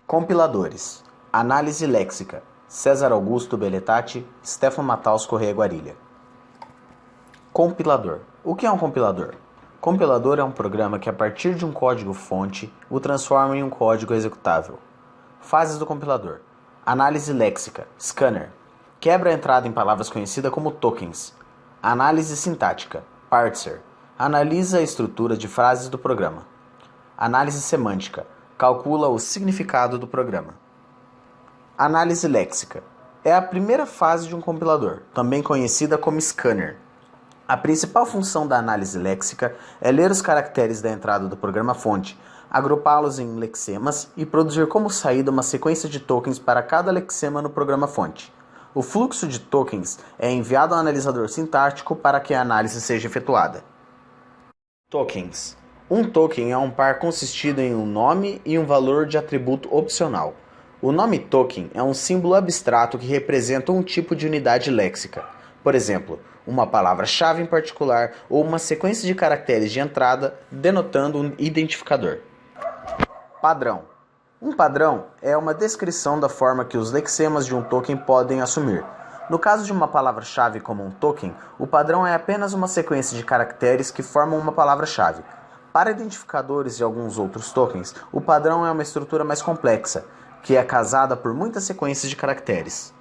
Compiladores. Análise léxica. César Augusto Beletati, Stefan Matthaus Corrêa Guarilha. Compilador. O que é um compilador? Compilador é um programa que, a partir de um código-fonte, o transforma em um código executável. Fases do compilador. Análise léxica. Scanner. Quebra a entrada em palavras conhecida como tokens. Análise sintática. Parser. Analisa a estrutura de frases do programa. Análise semântica. Calcula o significado do programa. Análise léxica. É a primeira fase de um compilador, também conhecida como scanner. A principal função da análise léxica é ler os caracteres da entrada do programa-fonte, agrupá-los em lexemas e produzir como saída uma sequência de tokens para cada lexema no programa-fonte. O fluxo de tokens é enviado ao analisador sintático para que a análise seja efetuada. Tokens. Um token é um par consistido em um nome e um valor de atributo opcional. O nome token é um símbolo abstrato que representa um tipo de unidade léxica. Por exemplo, uma palavra-chave em particular ou uma sequência de caracteres de entrada denotando um identificador. Padrão. Um padrão é uma descrição da forma que os lexemas de um token podem assumir. No caso de uma palavra-chave como um token, o padrão é apenas uma sequência de caracteres que formam uma palavra-chave. Para identificadores e alguns outros tokens, o padrão é uma estrutura mais complexa, que é casada por muitas sequências de caracteres.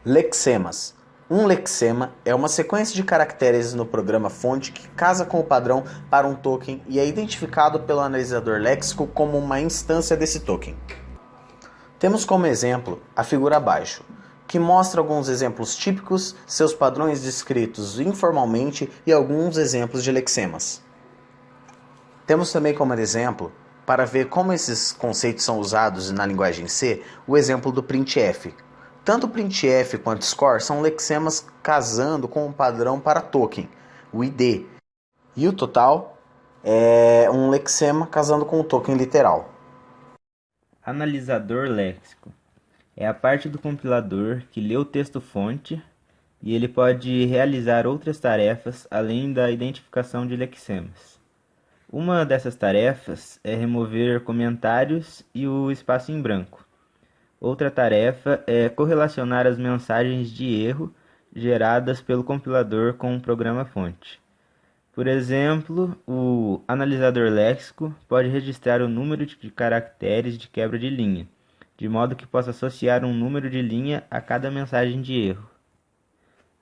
Lexemas. Um lexema é uma sequência de caracteres no programa-fonte que casa com o padrão para um token e é identificado pelo analisador léxico como uma instância desse token. Temos como exemplo a figura abaixo, que mostra alguns exemplos típicos, seus padrões descritos informalmente e alguns exemplos de lexemas. Temos também como exemplo, para ver como esses conceitos são usados na linguagem C, o exemplo do printf. Tanto printf quanto score são lexemas casando com um padrão para token, o id. E o total é um lexema casando com o token literal. Analisador léxico. É a parte do compilador que lê o texto-fonte e ele pode realizar outras tarefas além da identificação de lexemas. Uma dessas tarefas é remover comentários e o espaço em branco. Outra tarefa é correlacionar as mensagens de erro geradas pelo compilador com o programa-fonte. Por exemplo, o analisador léxico pode registrar o número de caracteres de quebra de linha, de modo que possa associar um número de linha a cada mensagem de erro.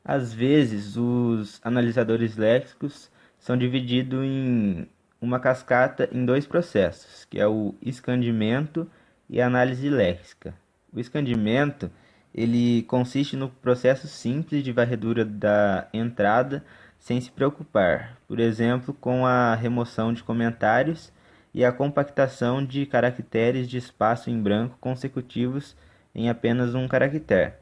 Às vezes, os analisadores léxicos são divididos em uma cascata em dois processos, que é o escandimento e a análise léxica. O escandimento ele consiste no processo simples de varredura da entrada sem se preocupar, por exemplo, com a remoção de comentários e a compactação de caracteres de espaço em branco consecutivos em apenas um caractere.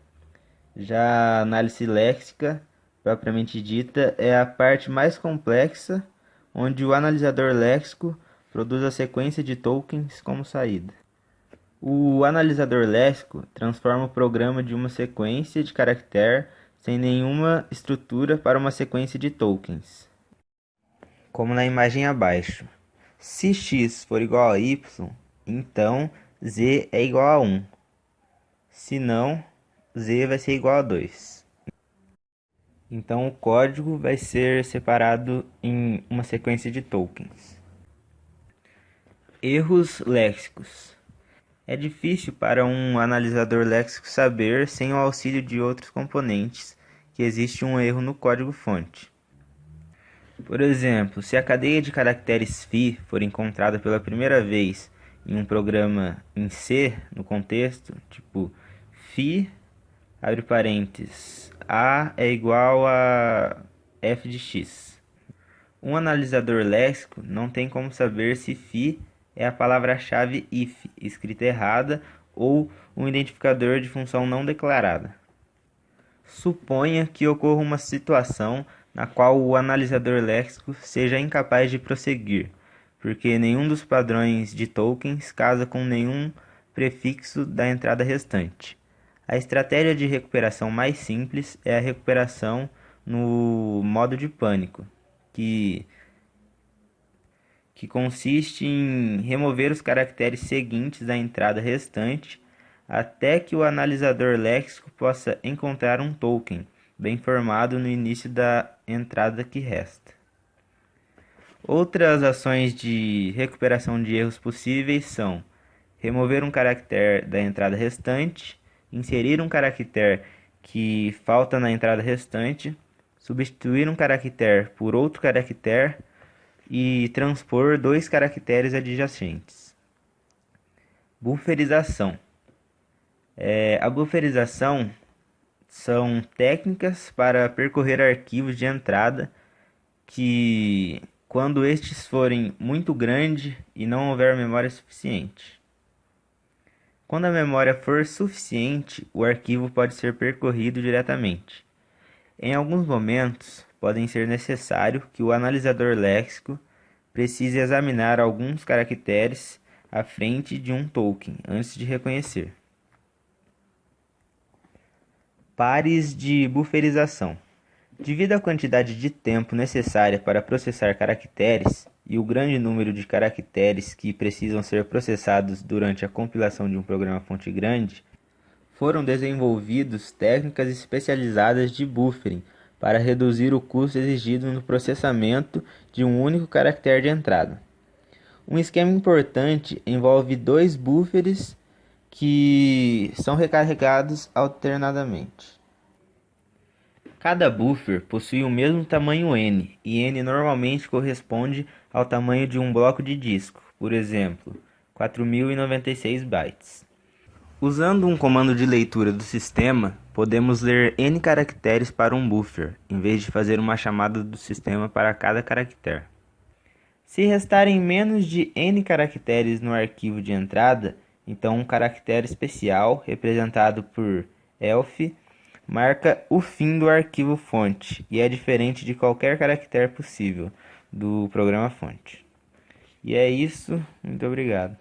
Já a análise léxica, propriamente dita, é a parte mais complexa, onde o analisador léxico produz a sequência de tokens como saída. O analisador léxico transforma o programa de uma sequência de caractere sem nenhuma estrutura para uma sequência de tokens, como na imagem abaixo. Se x for igual a y, então z é igual a 1. Se não, z vai ser igual a 2. Então o código vai ser separado em uma sequência de tokens. Erros léxicos. É difícil para um analisador léxico saber, sem o auxílio de outros componentes, que existe um erro no código-fonte. Por exemplo, se a cadeia de caracteres φ for encontrada pela primeira vez em um programa em C, no contexto, tipo φ, abre parênteses, A é igual a f de x. Um analisador léxico não tem como saber se φ é a palavra-chave if, escrita errada, ou um identificador de função não declarada. Suponha que ocorra uma situação na qual o analisador léxico seja incapaz de prosseguir, porque nenhum dos padrões de tokens casa com nenhum prefixo da entrada restante. A estratégia de recuperação mais simples é a recuperação no modo de pânico, que que consiste em remover os caracteres seguintes da entrada restante até que o analisador léxico possa encontrar um token bem formado no início da entrada que resta. Outras ações de recuperação de erros possíveis são remover um caractere da entrada restante, inserir um caractere que falta na entrada restante, substituir um caractere por outro caractere e transpor 2 caracteres adjacentes. Bufferização. A bufferização são técnicas para percorrer arquivos de entrada que, quando estes forem muito grandes e não houver memória suficiente. Quando a memória for suficiente, o arquivo pode ser percorrido diretamente. Em alguns momentos, pode ser necessário que o analisador léxico precise examinar alguns caracteres à frente de um token antes de reconhecer. Pares de bufferização. Devido à quantidade de tempo necessária para processar caracteres e o grande número de caracteres que precisam ser processados durante a compilação de um programa-fonte grande, foram desenvolvidos técnicas especializadas de buffering para reduzir o custo exigido no processamento de um único caractere de entrada. Um esquema importante envolve 2 buffers que são recarregados alternadamente. Cada buffer possui o mesmo tamanho n, e n normalmente corresponde ao tamanho de um bloco de disco, por exemplo, 4096 bytes. Usando um comando de leitura do sistema, podemos ler n caracteres para um buffer, em vez de fazer uma chamada do sistema para cada caractere. Se restarem menos de n caracteres no arquivo de entrada, então um caractere especial, representado por elf, marca o fim do arquivo fonte e é diferente de qualquer caractere possível do programa fonte. E é isso, muito obrigado.